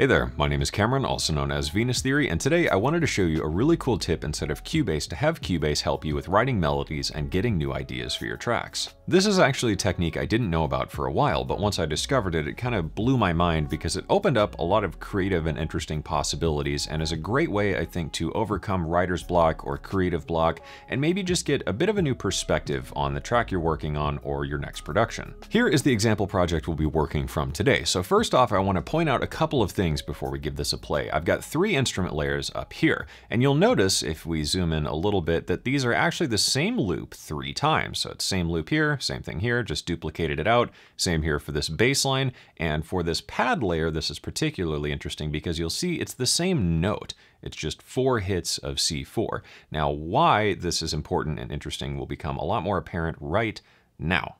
Hey there, my name is Cameron, also known as Venus Theory, and today I wanted to show you a really cool tip inside of Cubase to have Cubase help you with writing melodies and getting new ideas for your tracks. This is actually a technique I didn't know about for a while, but once I discovered it, it kind of blew my mind because it opened up a lot of creative and interesting possibilities and is a great way, I think, to overcome writer's block or creative block and maybe just get a bit of a new perspective on the track you're working on or your next production. Here is the example project we'll be working from today. So first off, I want to point out a couple of things before we give this a play. I've got 3 instrument layers up here, and you'll notice if we zoom in a little bit that these are actually the same loop 3 times. So it's same loop here, same thing here, just duplicated it out. Same here for this bass line, and for this pad layer, this is particularly interesting because you'll see it's the same note. It's just 4 hits of C4. Now, why this is important and interesting will become a lot more apparent right now.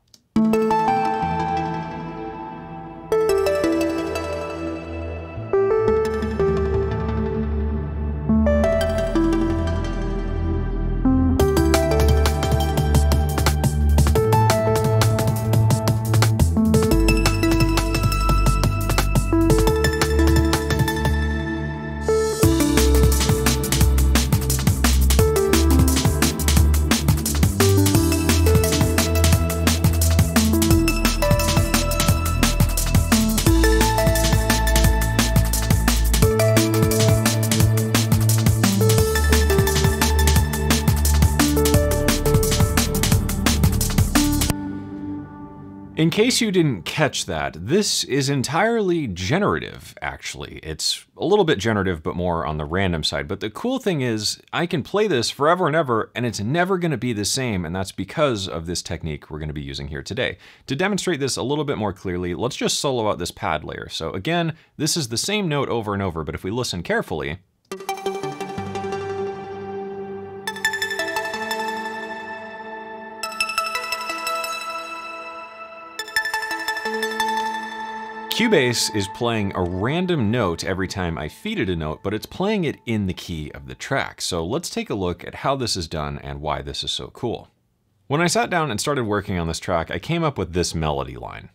In case you didn't catch that, this is entirely generative, actually. It's a little bit generative, but more on the random side. But the cool thing is I can play this forever and ever, and it's never going to be the same, and that's because of this technique we're going to be using here today. To demonstrate this a little bit more clearly, let's just solo out this pad layer. So again, this is the same note over and over, but if we listen carefully, Cubase is playing a random note every time I feed it a note, but it's playing it in the key of the track. So let's take a look at how this is done and why this is so cool. When I sat down and started working on this track, I came up with this melody line.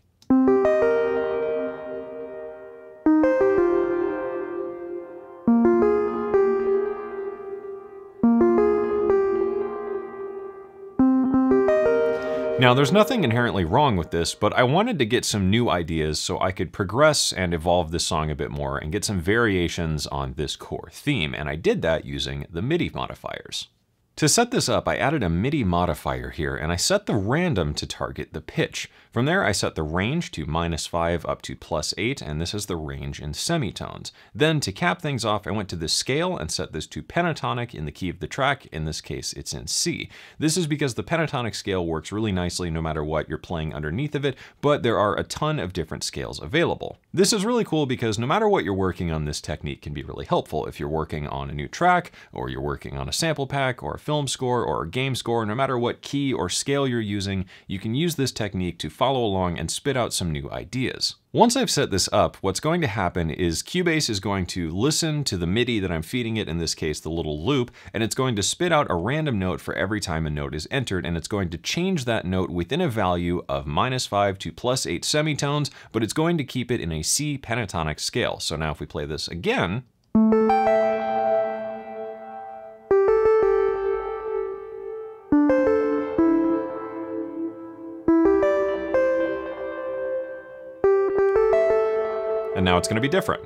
Now, there's nothing inherently wrong with this, but I wanted to get some new ideas so I could progress and evolve this song a bit more and get some variations on this core theme, and I did that using the MIDI modifiers. To set this up, I added a MIDI modifier here, and I set the random to target the pitch. From there, I set the range to -5 up to +8, and this is the range in semitones. Then, to cap things off, I went to the scale and set this to pentatonic in the key of the track. In this case, it's in C. This is because the pentatonic scale works really nicely no matter what you're playing underneath of it, but there are a ton of different scales available. This is really cool because no matter what you're working on, this technique can be really helpful. If you're working on a new track, or you're working on a sample pack, or a film score, or a game score, no matter what key or scale you're using, you can use this technique to follow along and spit out some new ideas. Once I've set this up, what's going to happen is Cubase is going to listen to the MIDI that I'm feeding it, in this case the little loop, and it's going to spit out a random note for every time a note is entered, and it's going to change that note within a value of -5 to +8 semitones, but it's going to keep it in a C pentatonic scale. So now if we play this again, and now it's going to be different.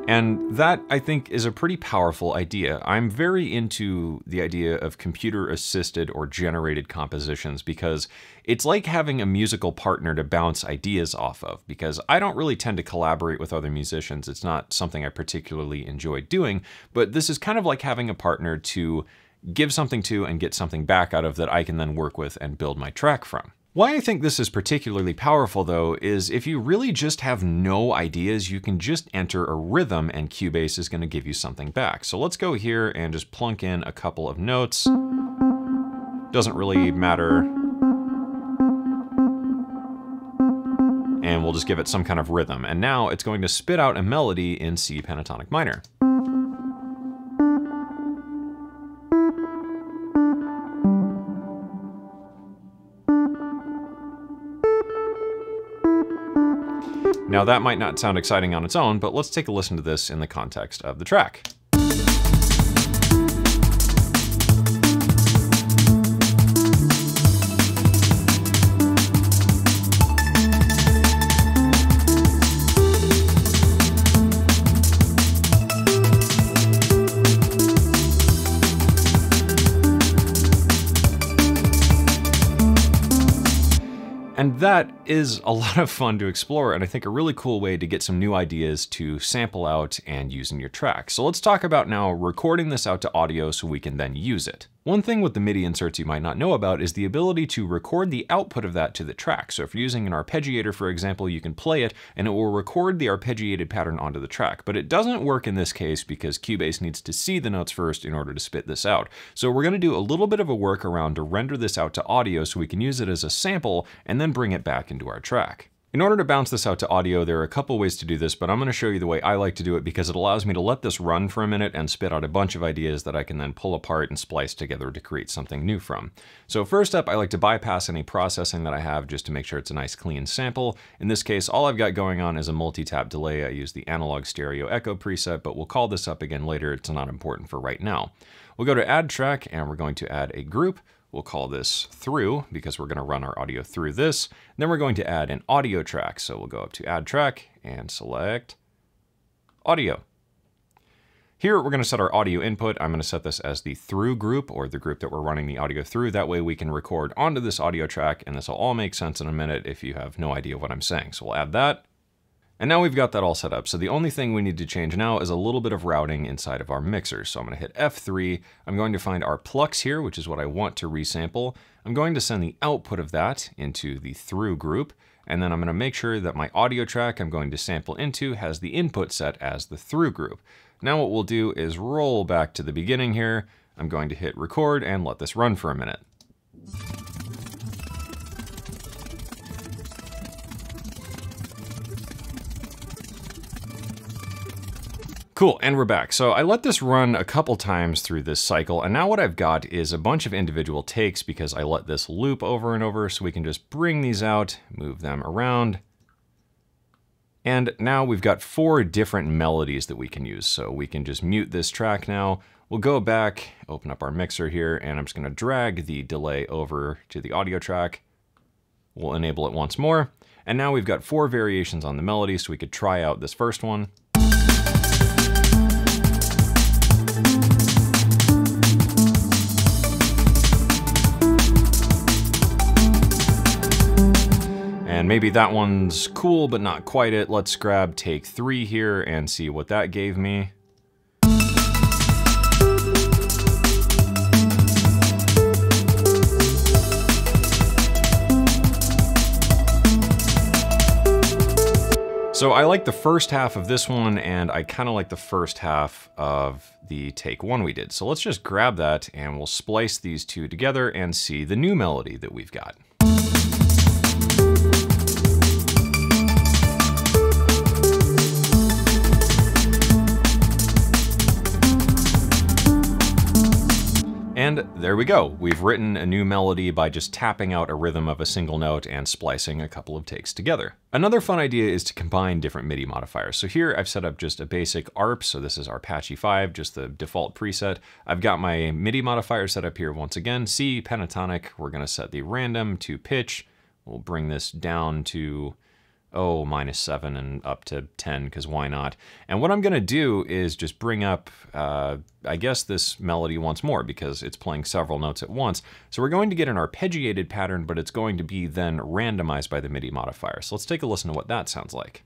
And that, I think, is a pretty powerful idea. I'm very into the idea of computer-assisted or generated compositions because it's like having a musical partner to bounce ideas off of, because I don't really tend to collaborate with other musicians. It's not something I particularly enjoy doing, but this is kind of like having a partner to give something to and get something back out of that I can then work with and build my track from. Why I think this is particularly powerful, though, is if you really just have no ideas, you can just enter a rhythm and Cubase is going to give you something back. So let's go here and just plunk in a couple of notes. Doesn't really matter. And we'll just give it some kind of rhythm. And now it's going to spit out a melody in C pentatonic minor. Now that might not sound exciting on its own, but let's take a listen to this in the context of the track. And that is a lot of fun to explore, and I think a really cool way to get some new ideas to sample out and use in your track. So let's talk about now recording this out to audio so we can then use it. One thing with the MIDI inserts you might not know about is the ability to record the output of that to the track. So if you're using an arpeggiator, for example, you can play it and it will record the arpeggiated pattern onto the track. But it doesn't work in this case because Cubase needs to see the notes first in order to spit this out. So we're going to do a little bit of a workaround to render this out to audio so we can use it as a sample and then bring it back into our track. In order to bounce this out to audio, there are a couple ways to do this, but I'm going to show you the way I like to do it because it allows me to let this run for a minute and spit out a bunch of ideas that I can then pull apart and splice together to create something new from. So first up, I like to bypass any processing that I have just to make sure it's a nice clean sample. In this case, all I've got going on is a multi-tap delay. I use the analog stereo echo preset, but we'll call this up again later. It's not important for right now. We'll go to add track and we're going to add a group. We'll call this through because we're going to run our audio through this. Then we're going to add an audio track. So we'll go up to add track and select audio. Here we're going to set our audio input. I'm going to set this as the through group, or the group that we're running the audio through. That way we can record onto this audio track, and this will all make sense in a minute if you have no idea what I'm saying. So we'll add that. And now we've got that all set up. So the only thing we need to change now is a little bit of routing inside of our mixer. So I'm going to hit F3. I'm going to find our plucks here, which is what I want to resample. I'm going to send the output of that into the through group. And then I'm going to make sure that my audio track I'm going to sample into has the input set as the through group. Now what we'll do is roll back to the beginning here. I'm going to hit record and let this run for a minute. Cool, and we're back. So I let this run a couple times through this cycle, and now what I've got is a bunch of individual takes because I let this loop over and over, so we can just bring these out, move them around. And now we've got 4 different melodies that we can use. So we can just mute this track now. We'll go back, open up our mixer here, and I'm just gonna drag the delay over to the audio track. We'll enable it once more. And now we've got 4 variations on the melody, so we could try out this first one. And maybe that one's cool, but not quite it. Let's grab take 3 here and see what that gave me. So I like the first half of this one, and I kind of like the first half of the take 1 we did. So let's just grab that and we'll splice these two together and see the new melody that we've got. And there we go. We've written a new melody by just tapping out a rhythm of a single note and splicing a couple of takes together. Another fun idea is to combine different MIDI modifiers. So here I've set up just a basic ARP, so this is our Apache 5, just the default preset. I've got my MIDI modifier set up here once again, C pentatonic. We're gonna set the random to pitch. We'll bring this down to -7 and up to 10, because why not? And what I'm gonna do is just bring up, I guess, this melody once more, because it's playing several notes at once. So we're going to get an arpeggiated pattern, but it's going to be then randomized by the MIDI modifier. So let's take a listen to what that sounds like.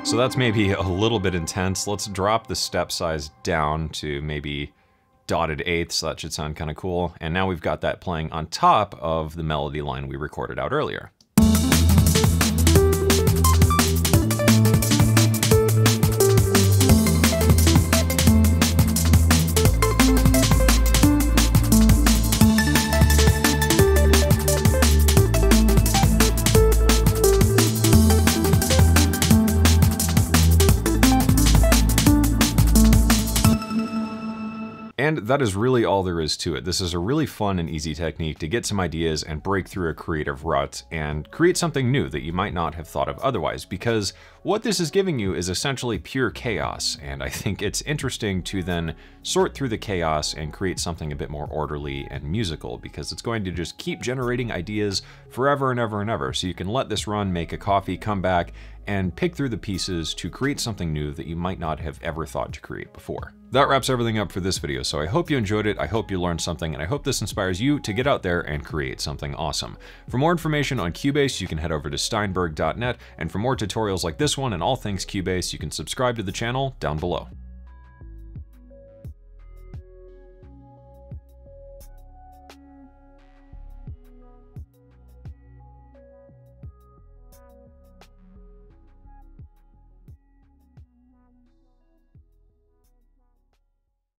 So that's maybe a little bit intense. Let's drop the step size down to maybe dotted eighths. That should sound kind of cool. And now we've got that playing on top of the melody line we recorded out earlier. And that is really all there is to it. This is a really fun and easy technique to get some ideas and break through a creative rut and create something new that you might not have thought of otherwise, because what this is giving you is essentially pure chaos, and I think it's interesting to then sort through the chaos and create something a bit more orderly and musical, because it's going to just keep generating ideas forever and ever and ever. So you can let this run, make a coffee, come back, and pick through the pieces to create something new that you might not have ever thought to create before. That wraps everything up for this video, so I hope you enjoyed it, I hope you learned something, and I hope this inspires you to get out there and create something awesome. For more information on Cubase, you can head over to steinberg.net, and for more tutorials like this one and all things Cubase, you can subscribe to the channel down below.